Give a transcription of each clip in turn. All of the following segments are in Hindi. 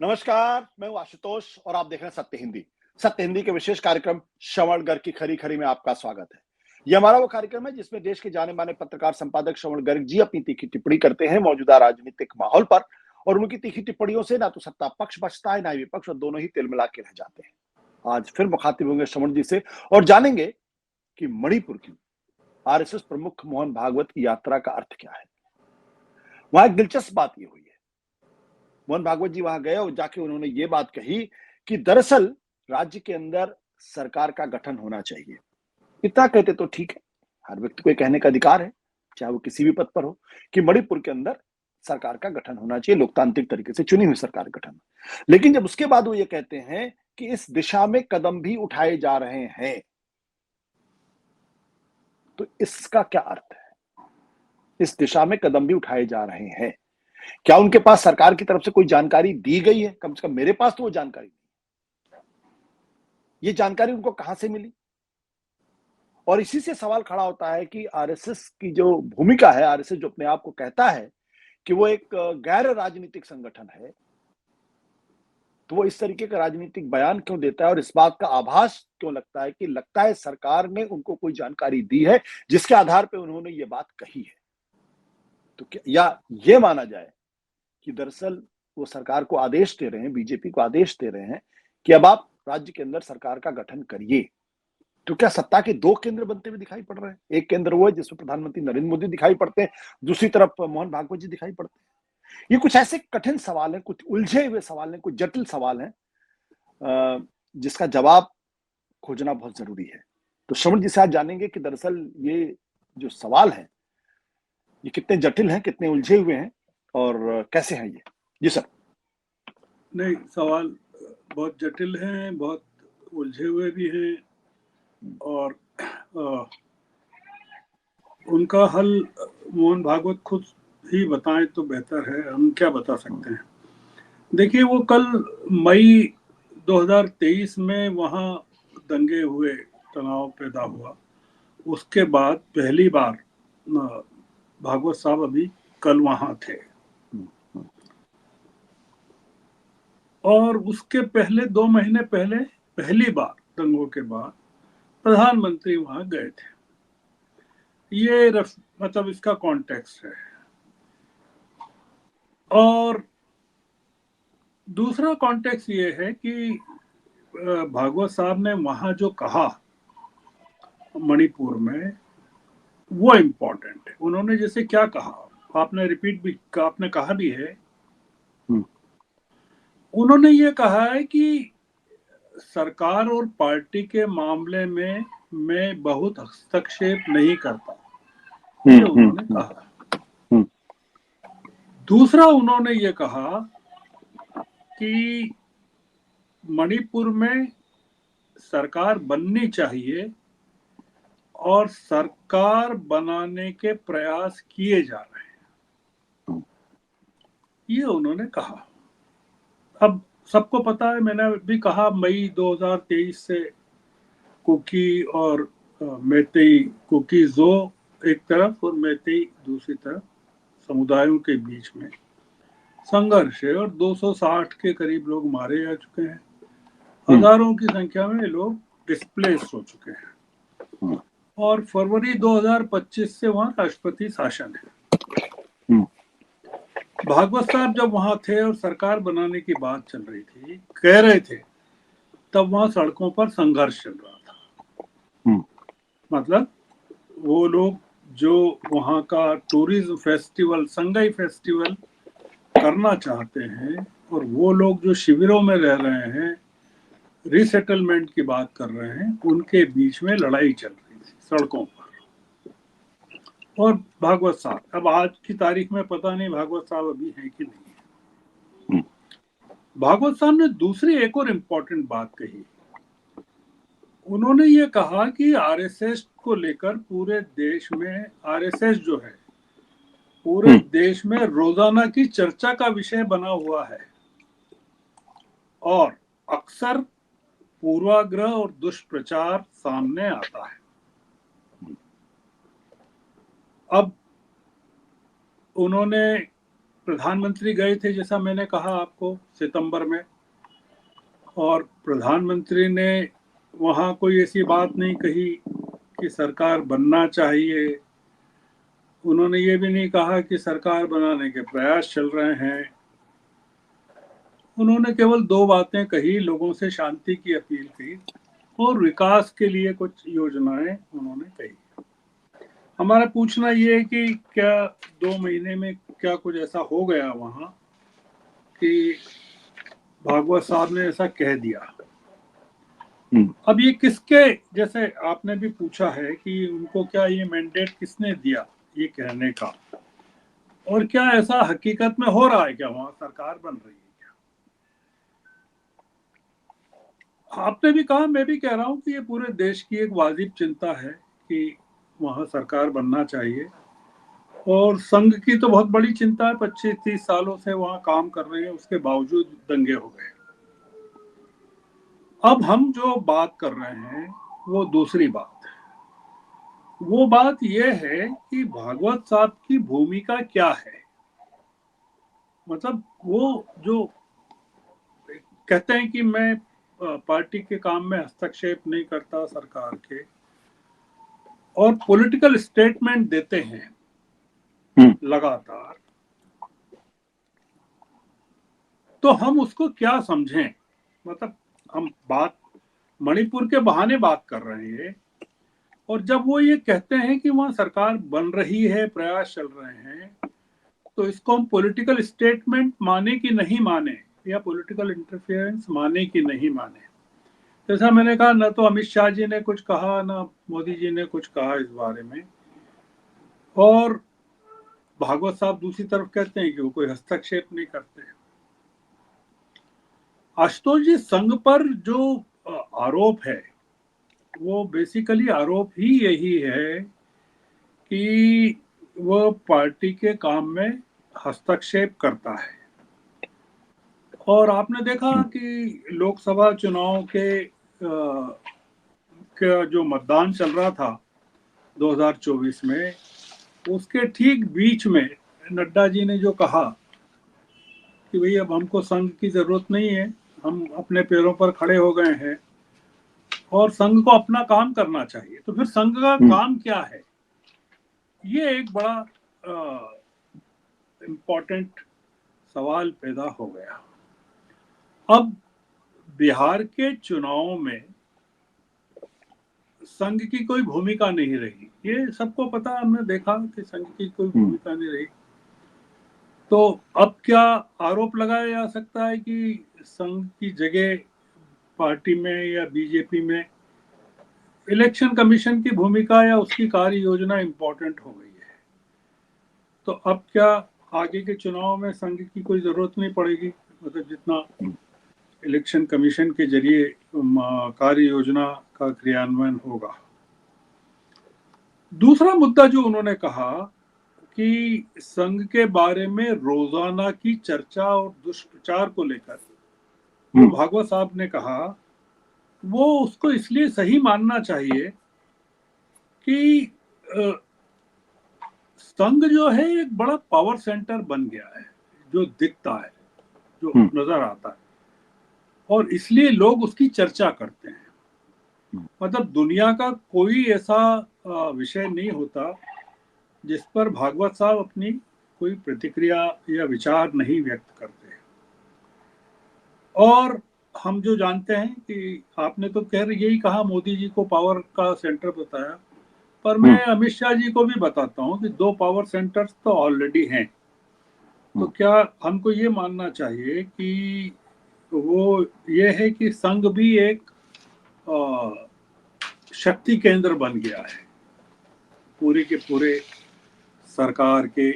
नमस्कार, मैं हूं आशुतोष और आप देख रहे हैं सत्य हिंदी। सत्य हिंदी के विशेष कार्यक्रम श्रवण गर्ग की खरी खरी में आपका स्वागत है। यह हमारा वो कार्यक्रम है जिसमें देश के जाने माने पत्रकार संपादक श्रवण गर्ग जी अपनी तीखी टिप्पणी करते हैं मौजूदा राजनीतिक माहौल पर। और उनकी तीखी टिप्पणियों से ना तो सत्ता पक्ष बचता है ना ही विपक्ष, और दोनों ही तिलमिला के रह जाते हैं। आज फिर मुखातिब होंगे श्रवण जी से और जानेंगे कि मणिपुर की आरएसएस प्रमुख मोहन भागवत की यात्रा का अर्थ क्या है। वहां एक दिलचस्प बात यह हुई है, मोहन भागवत जी वहां गए और जाके उन्होंने ये बात कही कि दरअसल राज्य के अंदर सरकार का गठन होना चाहिए। इतना कहते तो ठीक है, हर व्यक्ति को ये कहने का अधिकार है, चाहे वो किसी भी पद पर हो, कि मणिपुर के अंदर सरकार का गठन होना चाहिए, लोकतांत्रिक तरीके से चुनी हुई सरकार का गठन। लेकिन जब उसके बाद वो ये कहते हैं कि इस दिशा में कदम भी उठाए जा रहे हैं, तो इसका क्या अर्थ है? इस दिशा में कदम भी उठाए जा रहे हैं, क्या उनके पास सरकार की तरफ से कोई जानकारी दी गई है? कम से कम मेरे पास तो वो जानकारी नहीं। ये जानकारी उनको कहां से मिली? और इसी से सवाल खड़ा होता है कि आरएसएस की जो भूमिका है, आरएसएस जो अपने आप को कहता है कि वो एक गैर राजनीतिक संगठन है, तो वो इस तरीके का राजनीतिक बयान क्यों देता है और इस बात का आभास क्यों लगता है कि लगता है सरकार ने उनको कोई जानकारी दी है जिसके आधार पर उन्होंने ये बात कही है। तो क्या या ये माना जाए कि दरअसल वो सरकार को आदेश दे रहे हैं, बीजेपी को आदेश दे रहे हैं कि अब आप राज्य के अंदर सरकार का गठन करिए। तो क्या सत्ता के दो केंद्र बनते हुए दिखाई पड़ रहे हैं? एक केंद्र वो है जिसमें प्रधानमंत्री नरेंद्र मोदी दिखाई पड़ते हैं, दूसरी तरफ मोहन भागवत जी दिखाई पड़ते हैं। ये कुछ ऐसे कठिन सवाल हैं, कुछ उलझे हुए सवाल हैं, कुछ जटिल सवाल हैं, जिसका जवाब खोजना बहुत जरूरी है। तो श्रवण जी से आज जानेंगे कि दरअसल ये जो सवाल है ये कितने जटिल हैं, कितने उलझे हुए हैं और कैसे हैं ये। जी सर। नहीं, सवाल बहुत जटिल हैं, बहुत उलझे हुए भी हैं और उनका हल मोहन भागवत खुद ही बताएं तो बेहतर है, हम क्या बता सकते हैं। देखिए, वो कल मई 2023 में वहाँ दंगे हुए, तनाव पैदा हुआ, उसके बाद पहली बार भागवत साहब अभी कल वहाँ थे और उसके पहले 2 महीने पहले पहली बार दंगों के बाद प्रधानमंत्री वहां गए थे। ये मतलब इसका कॉन्टेक्स्ट है। और दूसरा कॉन्टेक्स्ट ये है कि भागवत साहब ने वहां जो कहा मणिपुर में, वो इम्पोर्टेंट है। उन्होंने जैसे क्या कहा, आपने रिपीट भी, आपने कहा भी है। उन्होंने ये कहा है कि सरकार और पार्टी के मामले में मैं बहुत हस्तक्षेप नहीं करता, ये उन्होंने कहा। दूसरा उन्होंने ये कहा कि मणिपुर में सरकार बननी चाहिए और सरकार बनाने के प्रयास किए जा रहे हैं, ये उन्होंने कहा। अब सबको पता है, मैंने भी कहा, मई 2023 से कुकी और मैतेई, कुकी जो एक तरफ और मैतेई दूसरी तरफ, समुदायों के बीच में संघर्ष है और 260 के करीब लोग मारे जा चुके हैं। हजारों की संख्या में लोग डिस्प्लेस हो चुके हैं और फरवरी 2025 से वहां राष्ट्रपति शासन है। भागवत साहब जब वहां थे और सरकार बनाने की बात चल रही थी, कह रहे थे, तब वहां सड़कों पर संघर्ष चल रहा था। मतलब वो लोग जो वहां का टूरिज्म फेस्टिवल, संगाई फेस्टिवल करना चाहते हैं, और वो लोग जो शिविरों में रह रहे हैं, रीसेटलमेंट की बात कर रहे हैं, उनके बीच में लड़ाई चल रही थी सड़कों पर। और भागवत साहब, अब आज की तारीख में पता नहीं भागवत साहब अभी हैं कि नहीं है। भागवत साहब ने दूसरी एक और इम्पोर्टेंट बात कही। उन्होंने ये कहा कि आरएसएस को लेकर पूरे देश में, आरएसएस जो है पूरे देश में रोजाना की चर्चा का विषय बना हुआ है और अक्सर पूर्वाग्रह और दुष्प्रचार सामने आता है। अब उन्होंने प्रधानमंत्री गए थे, जैसा मैंने कहा आपको, सितंबर में, और प्रधानमंत्री ने वहां कोई ऐसी बात नहीं कही कि सरकार बनना चाहिए। उन्होंने ये भी नहीं कहा कि सरकार बनाने के प्रयास चल रहे हैं। उन्होंने केवल दो बातें कही, लोगों से शांति की अपील की और विकास के लिए कुछ योजनाएं उन्होंने कही। हमारा पूछना ये है कि क्या 2 महीने में क्या कुछ ऐसा हो गया वहां कि भागवत साहब ने ऐसा कह दिया। अब ये किसके, जैसे आपने भी पूछा है कि उनको क्या ये मैंडेट किसने दिया ये कहने का, और क्या ऐसा हकीकत में हो रहा है, क्या वहां सरकार बन रही है क्या? आपने भी कहा, मैं भी कह रहा हूं कि ये पूरे देश की एक वाजिब चिंता है कि वहां सरकार बनना चाहिए। और संघ की तो बहुत बड़ी चिंता है, 25-30 सालों से वहां काम कर रहे हैं, उसके बावजूद दंगे हो गए। अब हम जो बात कर रहे हैं वो दूसरी बात है। वो बात यह है कि भागवत साहब की भूमिका क्या है। मतलब वो जो कहते हैं कि मैं पार्टी के काम में हस्तक्षेप नहीं करता सरकार के, और पॉलिटिकल स्टेटमेंट देते हैं लगातार, तो हम उसको क्या समझें? मतलब हम बात मणिपुर के बहाने बात कर रहे हैं, और जब वो ये कहते हैं कि वहां सरकार बन रही है, प्रयास चल रहे हैं, तो इसको हम पॉलिटिकल स्टेटमेंट माने कि नहीं माने, या पॉलिटिकल इंटरफेरेंस माने कि नहीं माने। जैसा मैंने कहा, न तो अमित शाह जी ने कुछ कहा, न मोदी जी ने कुछ कहा इस बारे में, और भागवत साहब दूसरी तरफ कहते हैं कि वो कोई हस्तक्षेप नहीं करते। आशुतोष जी, संघ पर जो आरोप है वो बेसिकली आरोप ही यही है कि वो पार्टी के काम में हस्तक्षेप करता है। और आपने देखा कि लोकसभा चुनाव के जो मतदान चल रहा था 2024 में, उसके ठीक बीच में नड्डा जी ने जो कहा कि भाई अब हमको संघ की जरूरत नहीं है, हम अपने पैरों पर खड़े हो गए हैं और संघ को अपना काम करना चाहिए। तो फिर संघ का काम क्या है, ये एक बड़ा इम्पोर्टेंट सवाल पैदा हो गया। अब बिहार के चुनाव में संघ की कोई भूमिका नहीं रही, ये सबको पता, हमने देखा कि संघ की कोई भूमिका नहीं रही। तो अब क्या आरोप लगाया जा सकता है कि संघ की जगह पार्टी में या बीजेपी में इलेक्शन कमीशन की भूमिका या उसकी कार्य योजना इंपॉर्टेंट हो गई है? तो अब क्या आगे के चुनाव में संघ की कोई जरूरत नहीं पड़ेगी? मतलब जितना इलेक्शन कमीशन के जरिए कार्य योजना का क्रियान्वयन होगा। दूसरा मुद्दा जो उन्होंने कहा कि संघ के बारे में रोजाना की चर्चा और दुष्प्रचार को लेकर, वो भागवत साहब ने कहा वो उसको इसलिए सही मानना चाहिए कि संघ जो है एक बड़ा पावर सेंटर बन गया है, जो दिखता है, जो नजर आता है, और इसलिए लोग उसकी चर्चा करते हैं। मतलब दुनिया का कोई ऐसा विषय नहीं होता जिस पर भागवत साहब अपनी कोई प्रतिक्रिया या विचार नहीं व्यक्त करते। और हम जो जानते हैं कि आपने तो यही कहा, मोदी जी को पावर का सेंटर बताया, पर मैं अमित शाह जी को भी बताता हूं कि 2 पावर सेंटर्स तो ऑलरेडी हैं। तो क्या हमको ये मानना चाहिए कि वो ये है कि संघ भी एक शक्ति केंद्र बन गया है पूरे के पूरे सरकार के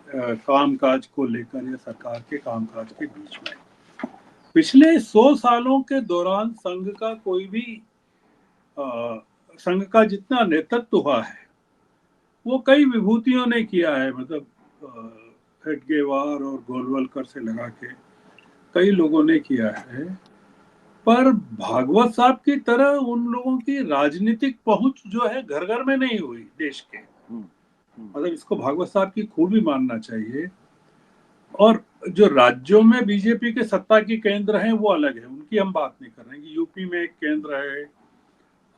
कामकाज को लेकर, या सरकार के कामकाज के बीच में? पिछले 100 सालों के दौरान संघ का कोई भी संघ का जितना नेतृत्व हुआ है वो कई विभूतियों ने किया है। मतलब हेडगेवार और गोलवलकर से लगा के कई लोगों ने किया है, पर भागवत साहब की तरह उन लोगों की राजनीतिक पहुंच जो है घर घर में नहीं हुई देश के। मतलब इसको भागवत साहब की खूबी मानना चाहिए। और जो राज्यों में बीजेपी के सत्ता की केंद्र हैं वो अलग है, उनकी हम बात नहीं कर रहे हैं कि यूपी में एक केंद्र है,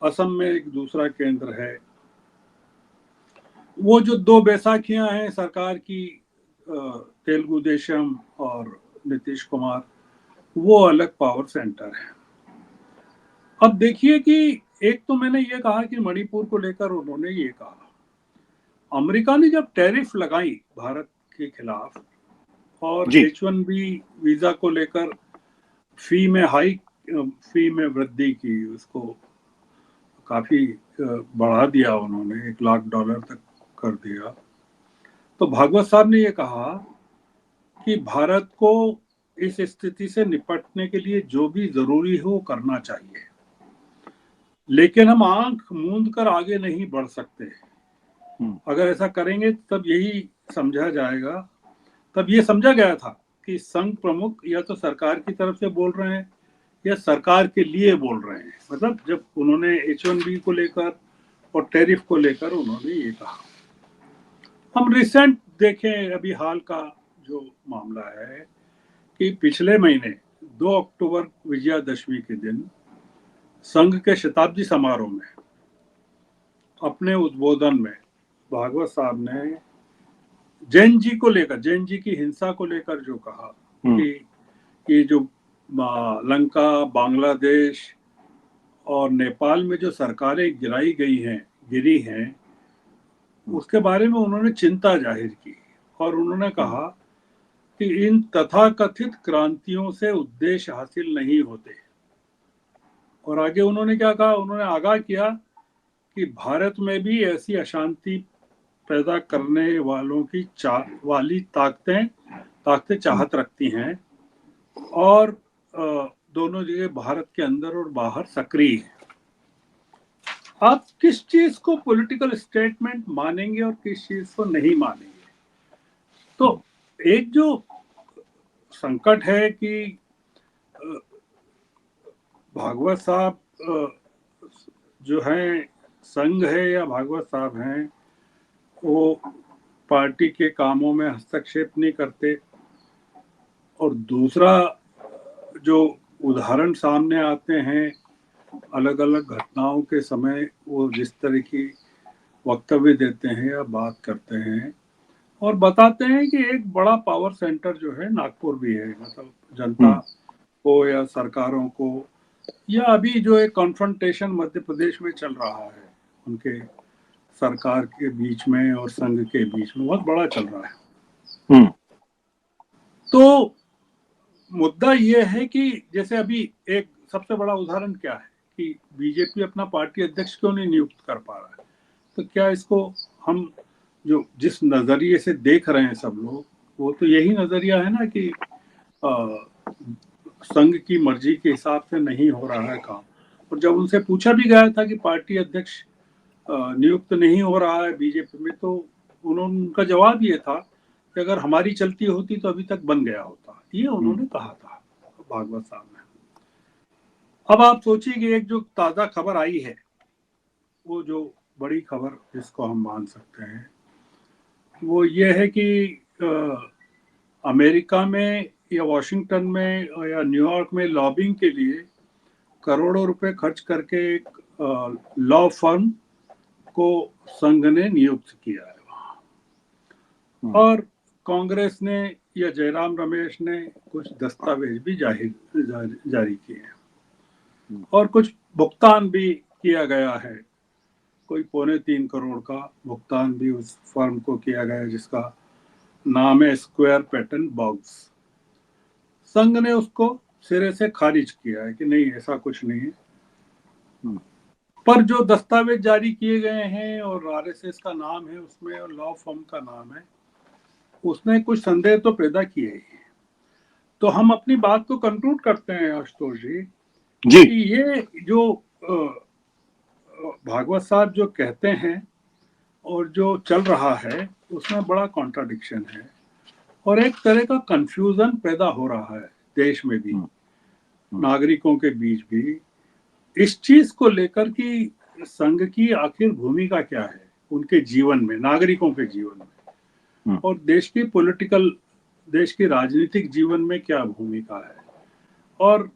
असम में एक दूसरा केंद्र है। वो जो दो बैसाखियां हैं सरकार की, तेलुगु देशम और नीतीश कुमार, वो अलग पावर सेंटर है। अब देखिए कि एक तो मैंने ये कहा कि मणिपुर को लेकर उन्होंने ये कहा, अमेरिका ने जब टैरिफ लगाई भारत के खिलाफ और जी। H1B वीजा को लेकर फी में वृद्धि की, उसको काफी बढ़ा दिया उन्होंने, $1 लाख तक कर दिया। तो भागवत साहब ने ये कहा कि भारत को इस स्थिति से निपटने के लिए जो भी जरूरी हो वो करना चाहिए, लेकिन हम आंख मूंद कर आगे नहीं बढ़ सकते। अगर ऐसा करेंगे तब यही समझा जाएगा, तब ये समझा गया था कि संघ प्रमुख या तो सरकार की तरफ से बोल रहे हैं या सरकार के लिए बोल रहे हैं। मतलब जब उन्होंने H1B को लेकर और टैरिफ को लेकर उन्होंने ये कहा। हम रिसेंट देखें, अभी हाल का जो मामला है कि पिछले महीने 2 अक्टूबर विजयादशमी के दिन संघ के शताब्दी समारोह में अपने उद्बोधन में भागवत साहब ने जैन जी को लेकर, जैन जी की हिंसा को लेकर जो कहा कि ये जो लंका, बांग्लादेश और नेपाल में जो सरकारें गिरी हैं, उसके बारे में उन्होंने चिंता जाहिर की और उन्होंने कहा कि इन तथाकथित क्रांतियों से उद्देश्य हासिल नहीं होते। और आगे उन्होंने क्या कहा, उन्होंने आगाह किया कि भारत में भी ऐसी अशांति पैदा करने वालों की ताकतें चाहत रखती हैं और दोनों जगह भारत के अंदर और बाहर सक्रिय हैं। आप किस चीज को पॉलिटिकल स्टेटमेंट मानेंगे और किस चीज को नहीं मानेंगे? तो एक जो संकट है कि भागवत साहब जो हैं, संघ है या भागवत साहब हैं, वो पार्टी के कामों में हस्तक्षेप नहीं करते। और दूसरा जो उदाहरण सामने आते हैं अलग अलग घटनाओं के समय, वो जिस तरह की वक्तव्य देते हैं या बात करते हैं और बताते हैं कि एक बड़ा पावर सेंटर जो है नागपुर भी है, मतलब जनता को या सरकारों को, या अभी जो एक कॉन्फ्रंटेशन मध्य प्रदेश में चल रहा है उनके सरकार के बीच में और संघ के बीच में, बहुत बड़ा चल रहा है। तो मुद्दा ये है कि जैसे अभी एक सबसे बड़ा उदाहरण क्या है कि बीजेपी अपना पार्टी अध्यक्ष क्यों नहीं नियुक्त कर पा रहा है। तो क्या इसको हम जो जिस नजरिए से देख रहे हैं सब लोग, वो तो यही नजरिया है ना कि संघ की मर्जी के हिसाब से नहीं हो रहा है काम। और जब उनसे पूछा भी गया था कि पार्टी अध्यक्ष नियुक्त नहीं हो रहा है बीजेपी में, तो उनका जवाब ये था कि अगर हमारी चलती होती तो अभी तक बन गया होता। ये उन्होंने कहा था भागवत साहब ने। अब आप सोचिए कि एक जो ताजा खबर आई है, वो जो बड़ी खबर जिसको हम मान सकते हैं, वो ये है कि अमेरिका में या वॉशिंगटन में या न्यूयॉर्क में लॉबिंग के लिए करोड़ों रुपए खर्च करके एक लॉ फर्म को संघ ने नियुक्त किया है वहां। और कांग्रेस ने या जयराम रमेश ने कुछ दस्तावेज भी जारी किए हैं और कुछ भुगतान भी किया गया है। कोई 3.25 करोड़ का भुगतान भी उस फर्म को किया गया जिसका नाम है स्क्वायर पैटर्न बॉक्स। संघ ने उसको सिरे से खारिज किया है कि नहीं, ऐसा कुछ नहीं है। पर जो दस्तावेज जारी किए गए हैं और आरएसएस का नाम है उसमें और लॉ फर्म का नाम है, उसने कुछ संदेह तो पैदा किए ही। तो हम अपनी बात को कंक्लूड करते हैं आशुतोष जी कि ये जो भागवत साहब जो कहते हैं और जो चल रहा है उसमें बड़ा कॉन्ट्राडिक्शन है और एक तरह का कंफ्यूजन पैदा हो रहा है देश में भी, नागरिकों के बीच भी, इस चीज को लेकर कि संघ की आखिर भूमिका क्या है उनके जीवन में, नागरिकों के जीवन में और देश की पॉलिटिकल देश के राजनीतिक जीवन में क्या भूमिका है, और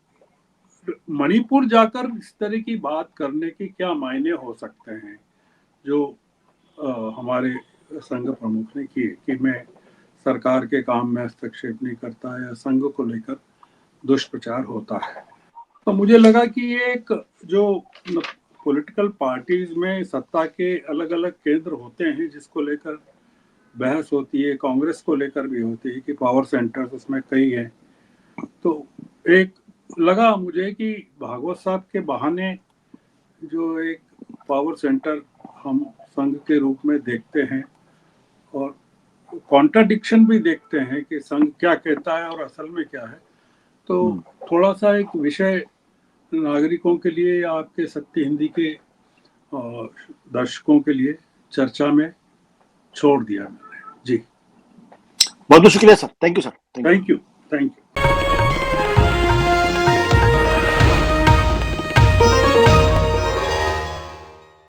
मणिपुर जाकर इस तरह की बात करने के क्या मायने हो सकते हैं जो हमारे संघ प्रमुख ने किए कि मैं सरकार के काम में हस्तक्षेप नहीं करता या संघ को लेकर दुष्प्रचार होता है। तो मुझे लगा कि ये एक जो पॉलिटिकल पार्टीज में सत्ता के अलग अलग केंद्र होते हैं जिसको लेकर बहस होती है, कांग्रेस को लेकर भी होती है कि पावर सेंटर्स उसमें कई हैं। तो एक लगा मुझे कि भागवत साहब के बहाने जो एक पावर सेंटर हम संघ के रूप में देखते हैं और कॉन्ट्राडिक्शन भी देखते हैं कि संघ क्या कहता है और असल में क्या है, तो थोड़ा सा एक विषय नागरिकों के लिए या आपके सत्य हिंदी के दर्शकों के लिए चर्चा में छोड़ दिया मैंने। जी, बहुत बहुत शुक्रिया sir, thank you sir, thank you.